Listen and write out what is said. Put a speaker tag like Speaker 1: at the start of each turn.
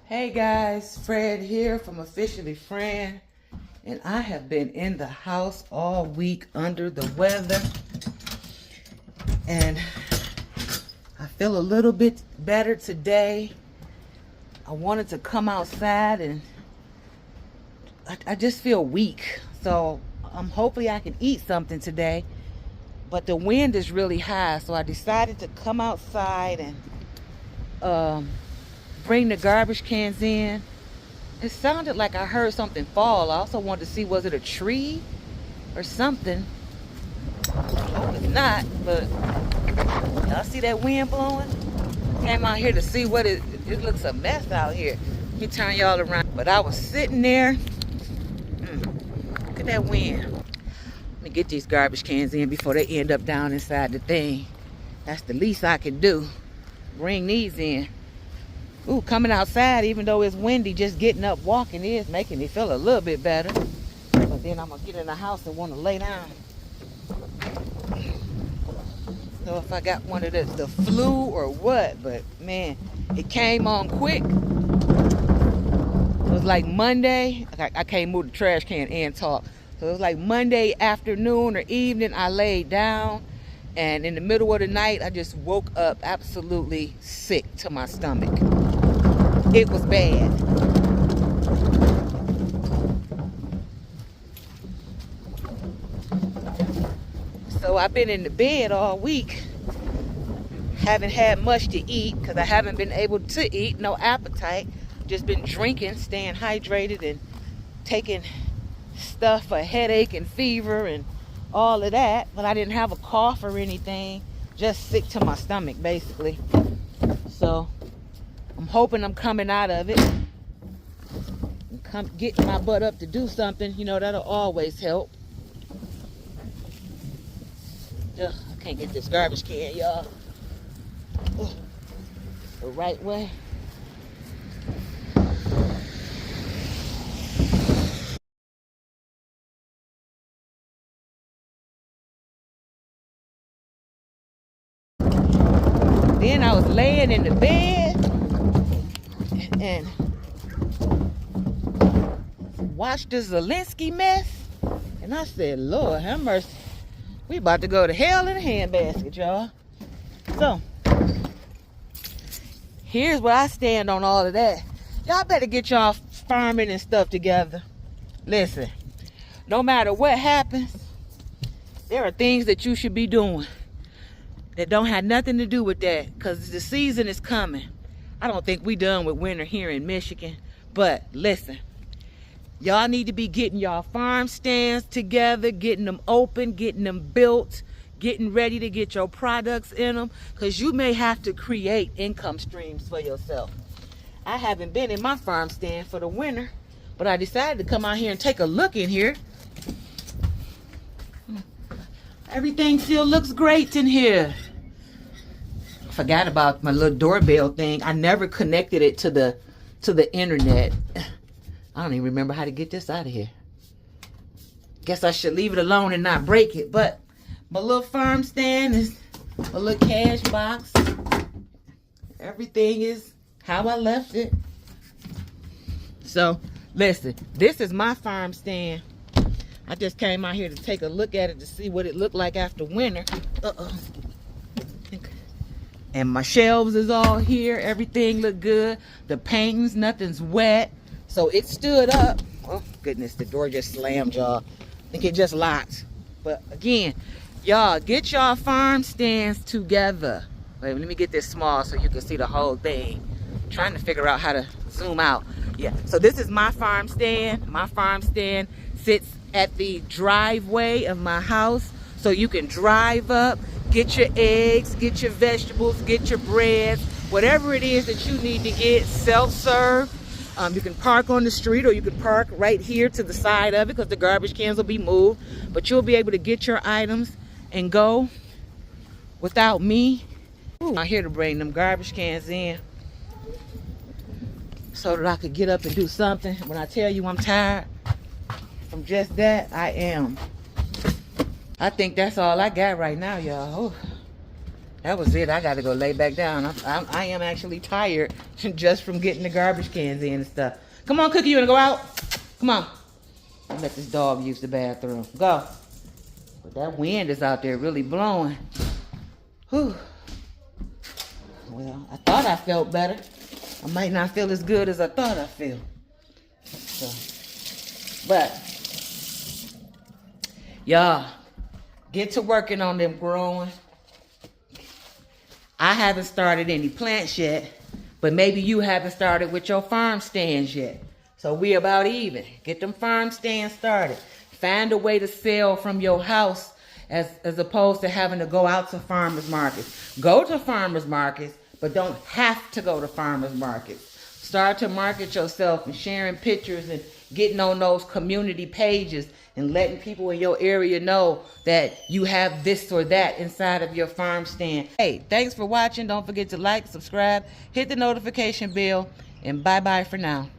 Speaker 1: Hey guys, Fred here from Officially Fran, and I have been in the house all week under the weather, and I feel a little bit better today. I wanted to come outside, and I just feel weak, so hopefully I can eat something today, but the wind is really high, so I decided to come outside and bring the garbage cans in. It sounded like I heard something fall. I also wanted to see, was it a tree or something? Hope it's not, but y'all see that wind blowing? Came out here to see what it looks a mess out here. Let me turn y'all around. But I was sitting there. Look at that wind. Let me get these garbage cans in before they end up down inside the thing. That's the least I can do. Bring these in. Ooh, coming outside, even though it's windy, just getting up, walking is making me feel a little bit better. But then I'm going to get in the house and want to lay down. So if I got one of the flu or what, but man, it came on quick. It was like Monday. I can't move the trash can and talk. So it was like Monday afternoon or evening, I laid down. And in the middle of the night, I just woke up absolutely sick to my stomach. It was bad. So I've been in the bed all week. Haven't had much to eat because I haven't been able to eat. No appetite. Just been drinking, staying hydrated, and taking stuff for headache and fever and all of that. But I didn't have a cough or anything. Just sick to my stomach, basically. So I'm hoping I'm coming out of it. Getting my butt up to do something, you know, that'll always help. Ugh, I can't get this garbage can, y'all. The right way. Then I was laying in the bed and watched the Zelensky mess, and I said, Lord have mercy, we about to go to hell in a handbasket, y'all. So here's where I stand on all of that. Y'all better get y'all farming and stuff together. Listen, no matter what happens, there are things that you should be doing that don't have nothing to do with that, because the season is coming. I don't think we done with winter here in Michigan, but listen, y'all need to be getting y'all farm stands together, getting them open, getting them built, getting ready to get your products in them, because you may have to create income streams for yourself. I haven't been in my farm stand for the winter, but I decided to come out here and take a look in here. Everything still looks great in here. I forgot about my little doorbell thing. I never connected it to the internet. I don't even remember how to get this out of here. Guess I should leave it alone and not break it. But my little farm stand is a little cash box. Everything is how I left it. So listen, this is my farm stand. I just came out here to take a look at it to see what it looked like after winter. And my shelves is all here. Everything looked good. The paintings, nothing's wet. So it stood up. Oh, goodness, the door just slammed, y'all. I think it just locked. But again, y'all, get y'all farm stands together. Wait, let me get this small so you can see the whole thing. I'm trying to figure out how to zoom out. Yeah, so this is my farm stand. My farm stand sits at the driveway of my house, so you can drive up, get your eggs, get your vegetables, get your breads, whatever it is that you need to get, self-serve. You can park on the street, or you can park right here to the side of it, because the garbage cans will be moved, but you'll be able to get your items and go without me. I'm here to bring them garbage cans in so that I could get up and do something. When I tell you I'm tired from just that, I am. I think that's all I got right now, y'all. That was it. I got to go lay back down. I am actually tired just from getting the garbage cans in and stuff. Come on, Cookie, you want to go out? Come on. Let this dog use the bathroom. Go. But that wind is out there really blowing. Whew. Well, I thought I felt better. I might not feel as good as I thought I feel. So, but, y'all, get to working on them growing. I haven't started any plants yet, but maybe you haven't started with your farm stands yet. So we about even. Get them farm stands started. Find a way to sell from your house as opposed to having to go out to farmers markets. Go to farmers markets, but don't have to go to farmers markets. Start to market yourself and sharing pictures and getting on those community pages and letting people in your area know that you have this or that inside of your farm stand. Hey, thanks for watching. Don't forget to like, subscribe, hit the notification bell, and bye-bye for now.